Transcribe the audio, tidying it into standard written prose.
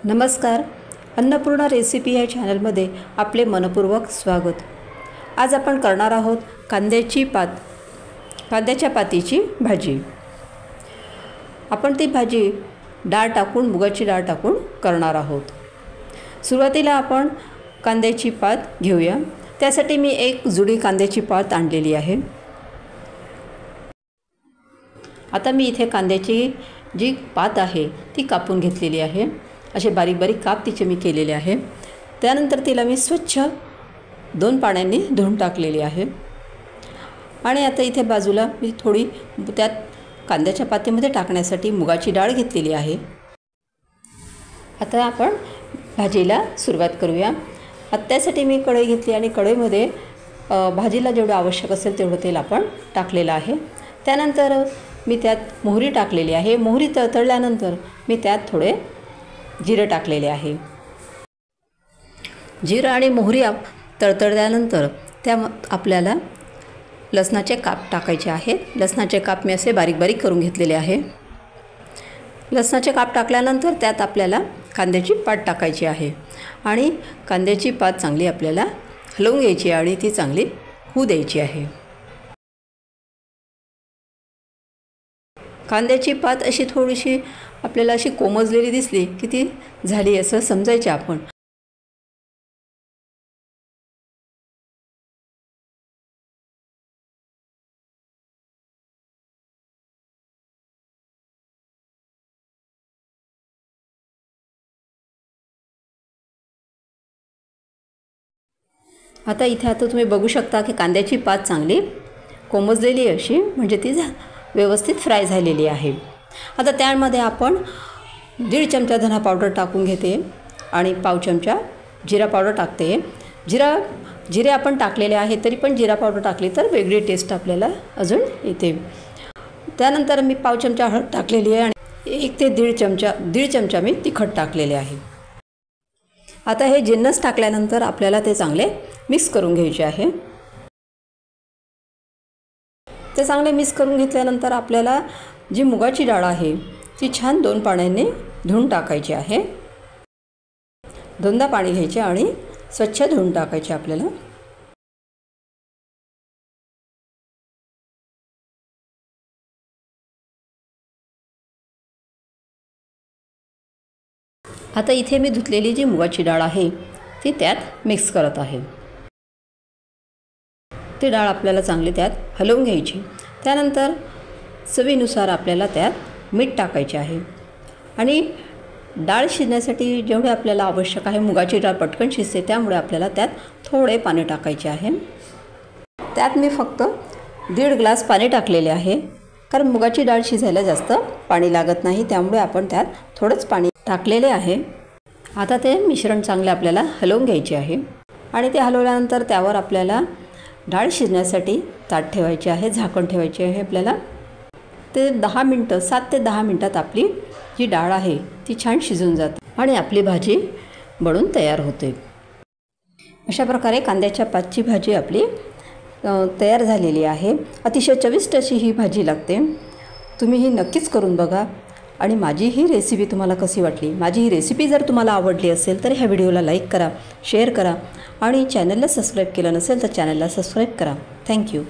नमस्कार, अन्नपूर्णा रेसिपी या चॅनलमध्ये आपले मनपूर्वक स्वागत। आज आपण करणार आहोत कांद्याच्या पातीची भाजी। आपण ती भाजी डाळ टाकून, मुगाची डाळ टाकून करणार आहोत। सुरुवातीला आपण कांद्याची पात घेऊया। त्यासाठी मी एक जुडी कांद्याची पात आणलेली आहे। आता मी इथे कांद्याची जी पात आहे ती कापून घेतलेली आहे। असे बारीक बारीक काप तिचे मी केलेले आहे। त्यानंतर तिला मी स्वच्छ 2 पाण्याने धुवून टाकलेली आहे। आणि आता इथे बाजूला मी थोडी त्यात कांद्याच्या पातीमध्ये टाकण्यासाठी मुगाची डाळ घेतलेली आहे। आता आपण भाजीला सुरुवात करूया। त्यासाठी मी कढई घेतली आणि कढईमध्ये भाजीला जेवढं आवश्यक असेल तेवढं तेल आपण टाकलेलं आहे। त्यानंतर मी त्यात मोहरी टाकलेली आहे। मोहरी तळतळल्यानंतर मी त्यात थोडे जिरे टाकलेले आहे। जिरे आणि मोहरी तळतळल्यानंतर त्या आपल्याला लसणाचे काप टाकायचे आहेत। लसणाचे काप मी असे बारीक बारीक करून घेतलेले आहे। लसणाचे काप टाकल्यानंतर त्यात आपल्याला कांद्याची पात टाकायची आहे आणि कांद्याची पात चांगली आपल्याला हलवून घ्यायची आणि ती चांगली होऊ द्यायची आहे। कांद्याची पात अशी थोडीशी आपल्याला अशी कोमजलेली दिसली की ती झाली असं समजायचे आपण। आता तुम्ही बघू शकता की कांद्याची पात चांगली कोमजलेली अशी, म्हणजे ती व्यवस्थित फ्राय झालेली आहे। आता त्यामध्ये आपण 1.5 चमचा धना पावडर टाकून घेते आणि पाव चमचा जिरा पावडर टाकते। जिरे आपण टाकलेले आहे, तरी पण जिरा पावडर टाकली तर वेगळी टेस्ट आपल्याला अजून येते। त्यानंतर मी पाव चमचा हळद टाकलेली आहे आणि 1 ते 1.5 चमचा मी तिखट टाकलेले आहे। आता हे जिन्नस टाकल्यानंतर आपल्याला ते चांगले मिक्स करून घ्यायचे आहे। ते चांगले मिक्स करून घेतल्यानंतर आपल्याला जी मुगाची डाळ आहे ती छान 2 पाण्याने धुवून टाकायची आहे। 2दा पाणी घ्यायचे आणि स्वच्छ धुवून टाकायचे आपल्याला। आता इथे मी धुतलेली जी मुगाची डाळ आहे ती त्यात मिक्स करत आहे। ती डाळ आपल्याला चांगली त्यात हलवून घ्यायची। त्यानंतर चवीनुसार आपल्याला त्यात मीठ टाकायचे आहे आणि डाळ शिजण्यासाठी जेवढे आपल्याला आवश्यक आहे, मुगाची डाळ पटकन शिजते त्यामुळे आपल्याला त्यात थोडे पाणी टाकायचे आहे। त्यात मी फक्त 1.5 ग्लास पाणी टाकलेले आहे, कारण मुगाची डाळ शिजायला जास्त पाणी लागत नाही, त्यामुळे आपण त्यात थोडंच पाणी टाकलेले आहे। आता ते मिश्रण चांगले आपल्याला हलवून घ्यायचे आहे आणि ते हलवल्यानंतर त्यावर आपल्याला डाळ शिजण्यासाठी ताट ठेवायचे आहे, झाकण ठेवायचे आहे आपल्याला। ते 10 मिनटं, 7 ते 10 मिनटात आपली जी डाळ आहे ती छान शिजून जाते आणि आपली भाजी बनून तयार होते। अशा प्रकारे कांद्याच्या पातची भाजी आपली तयार झालेली आहे। अतिशय चविष्ट अशी ही भाजी लागते। तुम्ही ही नक्कीच करून बघा आणि माझी ही रेसिपी तुम्हाला कशी वाटली। माझी ही रेसिपी जर तुम्हाला आवडली असेल तर ह्या व्हिडिओला लाईक करा, शेअर करा आणि चॅनलला सबस्क्राईब केलं नसेल तर चॅनलला सबस्क्राईब करा। थँक्यू।